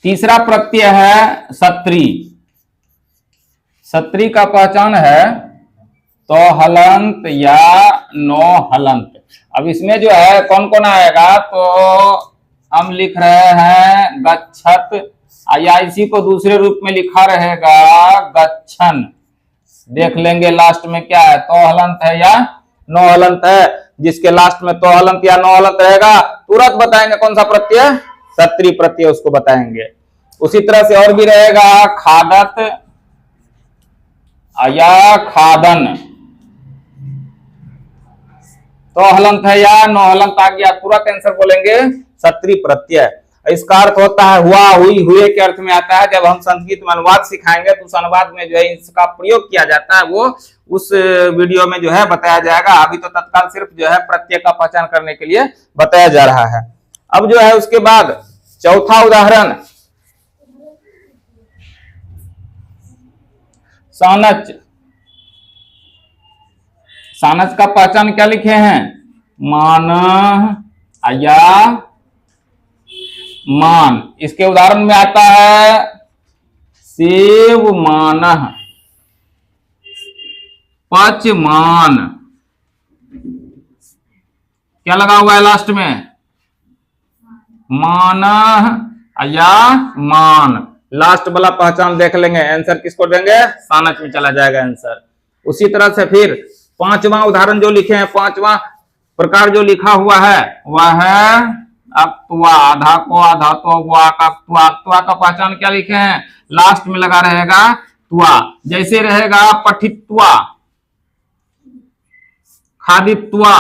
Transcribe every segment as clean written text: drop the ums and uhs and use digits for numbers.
तीसरा प्रत्यय है सत्री। सत्री का पहचान है तो हलंत या नो हलंत। अब इसमें जो है कौन कौन आएगा, तो हम लिख रहे हैं गच्छत, या इसी को दूसरे रूप में लिखा रहेगा गच्छन। देख लेंगे लास्ट में क्या है, तो हलंत है या नो हलंत है। जिसके लास्ट में तो हलंत या नो हलंत रहेगा तुरंत बताएंगे कौन सा प्रत्यय, सत्री प्रत्यय उसको बताएंगे। उसी तरह से और भी रहेगा खादत या खादन, तो हलंत है या नो हलंत आ गया, तुरंत आंसर बोलेंगे सत्री प्रत्यय। इसका अर्थ होता है हुआ, हुई, हुए के अर्थ में आता है। जब हम संस्कृत में अनुवाद सिखाएंगे तो उस अनुवाद में जो है इसका प्रयोग किया जाता है, वो उस वीडियो में जो है बताया जाएगा। अभी तो तत्काल सिर्फ जो है प्रत्यय का पहचान करने के लिए बताया जा रहा है। अब जो है उसके बाद चौथा उदाहरण सानच। सानच का पहचान क्या लिखे हैं, मान या मान। इसके उदाहरण में आता है सेव मान, पचमान। क्या लगा हुआ है लास्ट में, मान या मान। लास्ट वाला पहचान देख लेंगे, आंसर किसको देंगे, सानच में चला जाएगा आंसर। उसी तरह से फिर पांचवा उदाहरण जो लिखे हैं, पांचवा प्रकार जो लिखा हुआ है वह है अक्तुआ। आधा को आधा तो बुआ का तुआ। तुआ का पहचान क्या लिखे हैं, लास्ट में लगा रहेगा तुआ। जैसे रहेगा पठितुआ, खादितुआ,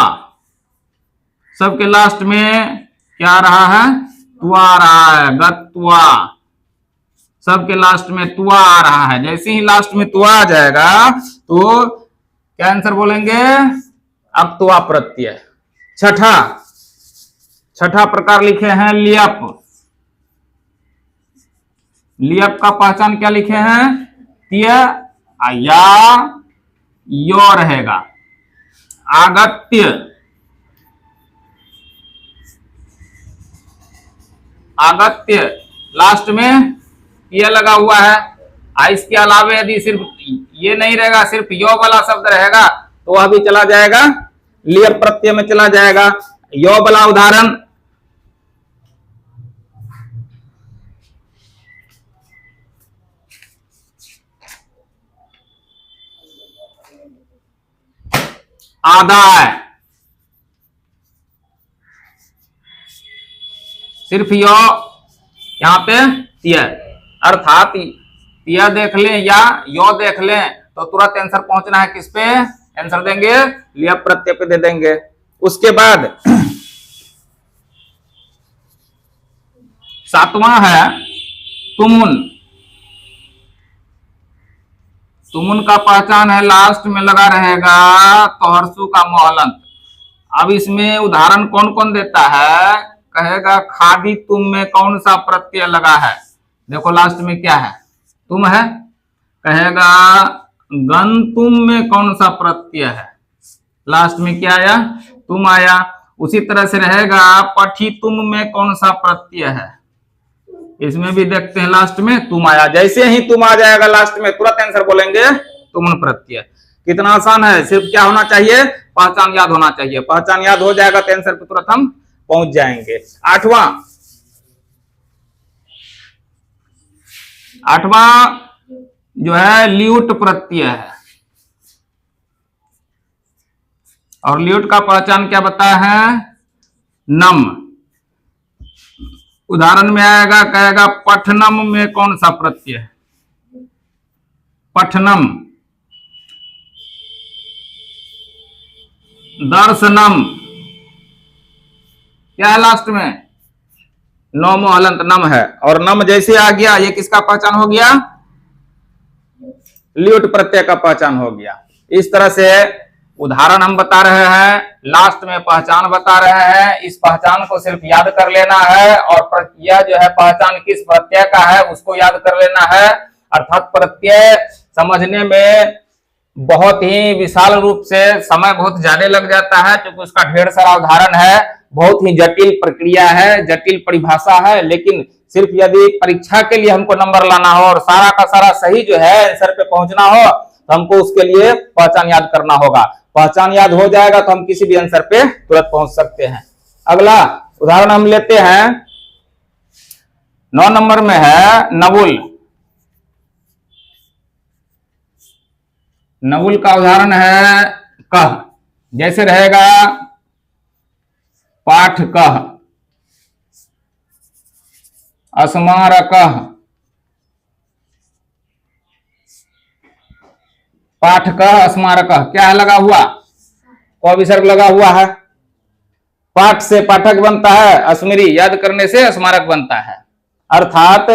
सबके लास्ट में क्या रहा है, तुआ आ रहा है। गत्वा, सबके लास्ट में तुआ आ रहा है। जैसे ही लास्ट में तुआ आ जाएगा तो क्या आंसर बोलेंगे, अक्तुआ प्रत्यय। छठा प्रकार लिखे हैं लियप। लियप का पहचान क्या लिखे हैं, त्य या यो रहेगा। आगत्य, आगत्य लास्ट में ये लगा हुआ है। इसके अलावा यदि सिर्फ ये नहीं रहेगा, सिर्फ यो वाला शब्द रहेगा तो वह भी चला जाएगा, लियप प्रत्यय में चला जाएगा। यो वाला उदाहरण आधा है, सिर्फ यो, यहां पे त्य, अर्थात त्य देख लें या यो देख लें तो तुरंत आंसर पहुंचना है किस पे, आंसर देंगे लियप प्रत्यय पे दे देंगे। उसके बाद सातवां है तुमुन। तुमुन का पहचान है लास्ट में लगा रहेगा तोहरसु का मोहलंत। अब इसमें उदाहरण कौन कौन देता है, कहेगा खादी तुम में कौन सा प्रत्यय लगा है। देखो लास्ट में क्या है, तुम है। कहेगा गंतुम में कौन सा प्रत्यय है, लास्ट में क्या आया, तुम आया। उसी तरह से रहेगा पठी तुम में कौन सा प्रत्यय है, इसमें भी देखते हैं लास्ट में तुम आया। जैसे ही तुम आ जाएगा लास्ट में तुरंत आंसर बोलेंगे तुमन प्रत्यय। कितना आसान है, सिर्फ क्या होना चाहिए, पहचान याद होना चाहिए। पहचान याद हो जाएगा तो आंसर पे तुरंत हम पहुंच जाएंगे। आठवां जो है ल्यूट प्रत्यय है। और ल्यूट का पहचान क्या बताया है, नम। उदाहरण में आएगा, कहेगा पठनम में कौन सा प्रत्यय है, पठनम। दर्शनम क्या है लास्ट में, नौमो हलंत नम है। और नम जैसे आ गया, ये किसका पहचान हो गया, ल्यूट प्रत्यय का पहचान हो गया। इस तरह से उदाहरण हम बता रहे हैं, लास्ट में पहचान बता रहे हैं। इस पहचान को सिर्फ याद कर लेना है, और यह जो है पहचान किस प्रत्यय का है उसको याद कर लेना है। अर्थात प्रत्यय समझने में बहुत ही विशाल रूप से समय बहुत ज्यादा लग जाता है, क्योंकि उसका ढेर सारा उदाहरण है, बहुत ही जटिल प्रक्रिया है, जटिल परिभाषा है। लेकिन सिर्फ यदि परीक्षा के लिए हमको नंबर लाना हो और सारा का सारा सही जो है आंसर पे पहुंचना हो, तो हमको उसके लिए पहचान याद करना होगा। पहचान याद हो जाएगा तो हम किसी भी आंसर पे तुरंत पहुंच सकते हैं। अगला उदाहरण हम लेते हैं, 9 नंबर में है नवुल। नवुल का उदाहरण है कह। जैसे रहेगा पाठ कह, स्मारकः, पाठ कह स्मारकः, क्या है लगा हुआ? क विसर्ग लगा हुआ है। पाठ से पाठक बनता है, स्मृति याद करने से स्मारक बनता है। अर्थात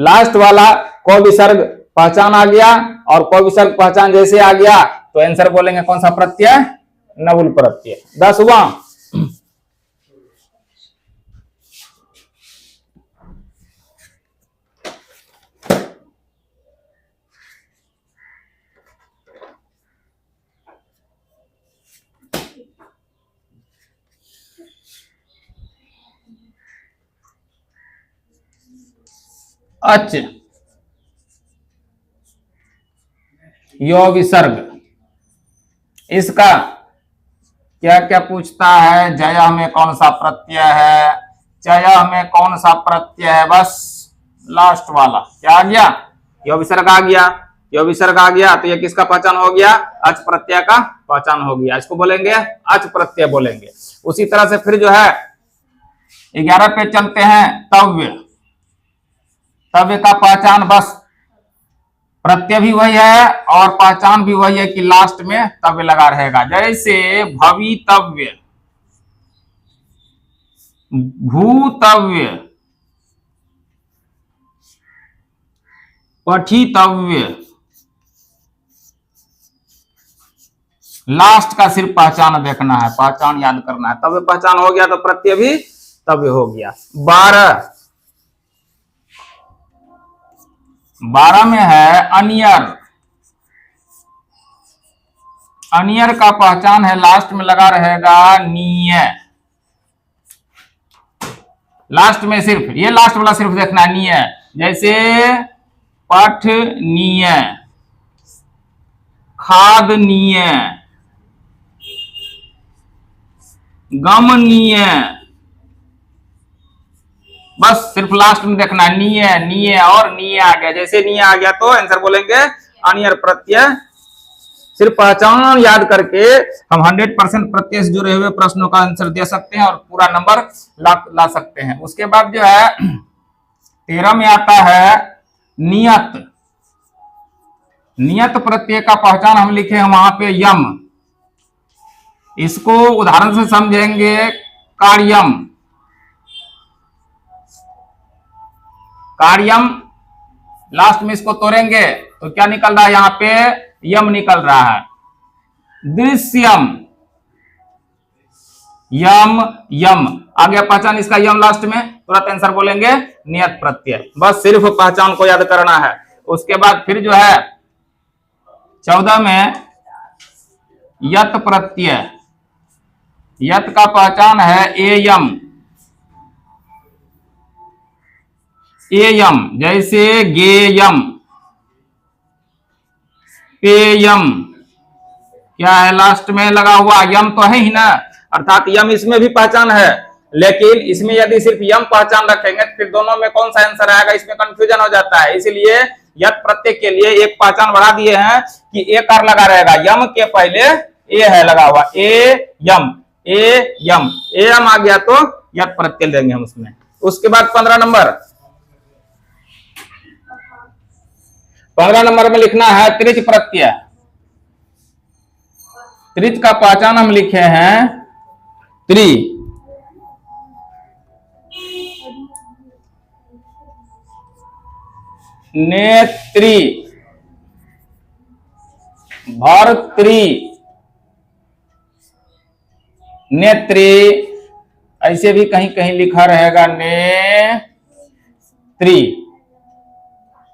लास्ट वाला क विसर्ग पहचान आ गया, और क विसर्ग पहचान जैसे आ गया तो आंसर बोलेंगे कौन सा प्रत्यय? नवुल प्रत्यय। 10वां, अच यो विसर्ग। इसका क्या क्या पूछता है? जया में कौन सा प्रत्यय है? जया में कौन सा प्रत्यय है? बस लास्ट वाला क्या आ गया? यो विसर्ग आ गया। यो विसर्ग आ गया तो ये किसका पहचान हो गया? अच प्रत्यय का पहचान हो गया। इसको बोलेंगे अच प्रत्यय बोलेंगे। उसी तरह से फिर जो है 11 पे चलते हैं, तव्य। तव्य का पहचान बस प्रत्यय भी वही है और पहचान भी वही है कि लास्ट में तव्य लगा रहेगा। जैसे भवितव्य, भूतव्य, पठितव्य, लास्ट का सिर्फ पहचान देखना है, पहचान याद करना है। तव्य पहचान हो गया तो प्रत्यय भी तव्य हो गया। 12 में है अनियर। अनियर का पहचान है, लास्ट में लगा रहेगा नीय। लास्ट में सिर्फ ये लास्ट वाला सिर्फ देखना है, नीय। जैसे पठनीय, खादनीय, गमनीय, बस सिर्फ लास्ट में देखना है नीय, नीय और नीय आ गया। जैसे नीय आ गया तो आंसर बोलेंगे अनियर प्रत्यय। सिर्फ पहचान याद करके हम 100% प्रत्यय से जुड़े हुए प्रश्नों का आंसर दे सकते हैं और पूरा नंबर ला सकते हैं। उसके बाद जो है 13 में आता है नियत। नियत प्रत्यय का पहचान हम लिखे हैं वहां पे यम। इसको उदाहरण से समझेंगे, कार्यम। कार्यम लास्ट में इसको तोड़ेंगे तो क्या निकल रहा है? यहां पे यम निकल रहा है। दृश्यम, यम यम आ गया पहचान इसका, यम लास्ट में, तुरंत आंसर बोलेंगे नियत प्रत्यय। बस सिर्फ पहचान को याद करना है। उसके बाद फिर जो है 14 में यत प्रत्यय। यत का पहचान है एयम। एयम जैसे गेयम, पेयम, क्या है लास्ट में लगा हुआ? यम तो है ही ना, अर्थात यम इसमें भी पहचान है। लेकिन इसमें यदि सिर्फ यम पहचान रखेंगे तो फिर दोनों में कौन सा आंसर आएगा, इसमें कंफ्यूजन हो जाता है। इसलिए यत प्रत्यय के लिए एक पहचान बढ़ा दिए हैं कि ए कार लगा रहेगा, यम के पहले ए है लगा हुआ, ए यम, ए यम, ए यम आ गया तो यत प्रत्यय देंगे हम उसमें। उसके बाद 15 नंबर, 15 नंबर में लिखना है त्रिच प्रत्यय। त्रिच का पहचान हम लिखे हैं त्रि, नेत्री, भर्त्री, नेत्री, ऐसे भी कहीं कहीं लिखा रहेगा नेत्री।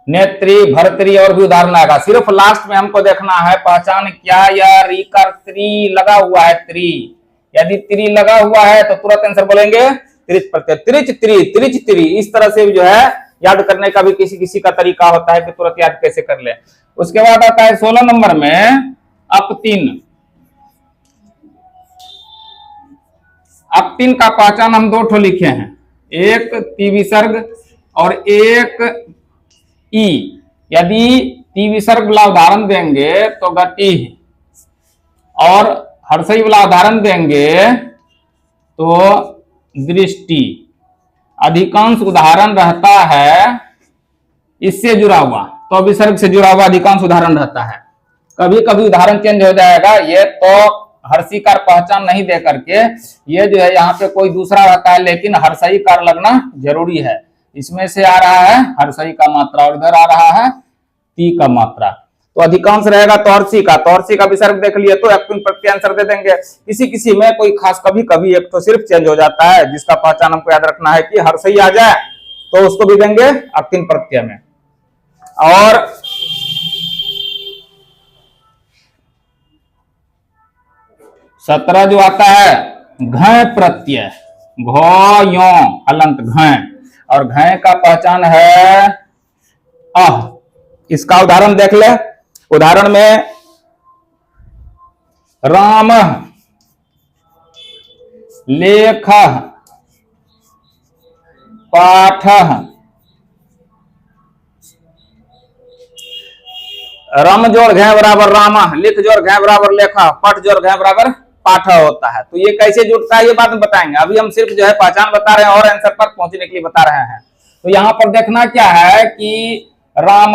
नेत्री, भर्तरी और भी उदाहरण आएगा। सिर्फ लास्ट में हमको देखना है पहचान क्या या री कर त्री लगा हुआ है त्री। यदि त्री लगा हुआ है तो तुरंत आंसर बोलेंगे त्रिच प्रत्यय, त्रिच त्री, त्रिच त्री। इस तरह से जो है याद करने का भी किसी किसी का तरीका होता है कि तुरंत याद कैसे कर ले। उसके बाद आता है 16 नंबर में अपतिन। अपतिन का पहचान हम दो ठो लिखे हैं, एक ती विसर्ग और एक ई। यदि ती विसर्ग वाला उदाहरण देंगे तो गति, और हर्षई वाला उदाहरण देंगे तो दृष्टि। अधिकांश उदाहरण रहता है इससे जुड़ा हुआ, तो विसर्ग से जुड़ा हुआ अधिकांश उदाहरण रहता है। कभी कभी उदाहरण चेंज हो जाएगा, ये तो हर्षिकार पहचान नहीं दे करके ये जो है यहाँ पे कोई दूसरा रहता है, लेकिन हर्षई कार लगना जरूरी है। इसमें से आ रहा है हर्षई का मात्रा और इधर आ रहा है ती का मात्रा, तो अधिकांश रहेगा तोरसी का। तोरसी का विसर्ग देख लिए तो अपतिन प्रत्यय आंसर दे देंगे। किसी किसी में कोई खास कभी कभी एक तो सिर्फ चेंज हो जाता है, जिसका पहचान हमको याद रखना है कि हर्षई आ जाए तो उसको भी देंगे अपतिन प्रत्यय में। और सत्रह जो आता है घय प्रत्यय, घ यो हलंत घय, और घय का पहचान है अह। इसका उदाहरण देख ले। उदाहरण में राम, लेख, पाठ, रम जोड़ घय बराबर राम, लिख जोड़ घय बराबर लेखा, पठ जोड़ घय बराबर पाठ होता है। तो ये कैसे जुड़ता है ये बात बताएंगे। अभी हम सिर्फ जो है पहचान बता रहे हैं और आंसर पर पहुंचने के लिए बता रहे हैं। तो यहाँ पर देखना क्या है कि राम,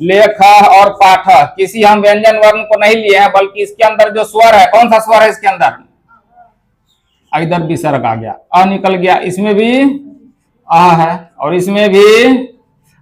लेख और पाठ, किसी हम व्यंजन वर्ण को नहीं लिए हैं, बल्कि इसके अंदर जो स्वर है, कौन सा स्वर है इसके अंदर, इधर विसर्ग आ गया, अ निकल गया, इसमें भी आ है और इसमें भी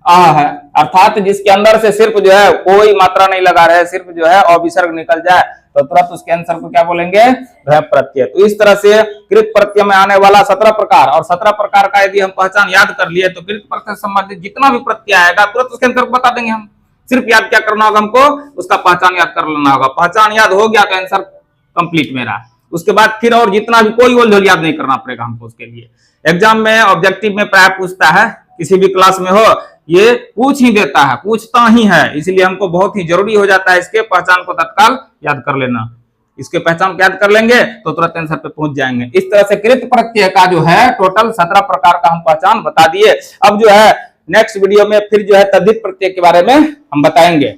आ है। अर्थात जिसके अंदर से सिर्फ जो है कोई मात्रा नहीं लगा रहे, सिर्फ जो है अविसर्ग निकल जाए तो तुरंत उसके आंसर को क्या बोलेंगे, घय प्रत्यय। तो इस तरह से कृत प्रत्यय में आने वाला 17 प्रकार, और 17 प्रकार का यदि हम पहचान याद कर लिए तो कृत प्रत्यय संबंधित जितना भी प्रत्यय आएगा तुरंत उसके आंसर को बता देंगे हम। सिर्फ याद क्या करना होगा हमको, उसका पहचान याद कर लेना होगा। पहचान याद हो गया तो आंसर कंप्लीट मेरा। उसके बाद फिर और जितना भी कोई ओल याद नहीं करना पड़ेगा हमको। उसके लिए एग्जाम में ऑब्जेक्टिव में प्राय पूछता है, किसी भी क्लास में हो ये पूछ ही देता है, पूछता ही है, इसलिए हमको बहुत ही जरूरी हो जाता है इसके पहचान को तत्काल याद कर लेना। इसके पहचान को याद कर लेंगे तो तुरंत आंसर पे पहुंच जाएंगे। इस तरह से कृत प्रत्यय का जो है टोटल 17 प्रकार का हम पहचान बता दिए। अब जो है नेक्स्ट वीडियो में फिर जो है तद्धित प्रत्यय के बारे में हम बताएंगे।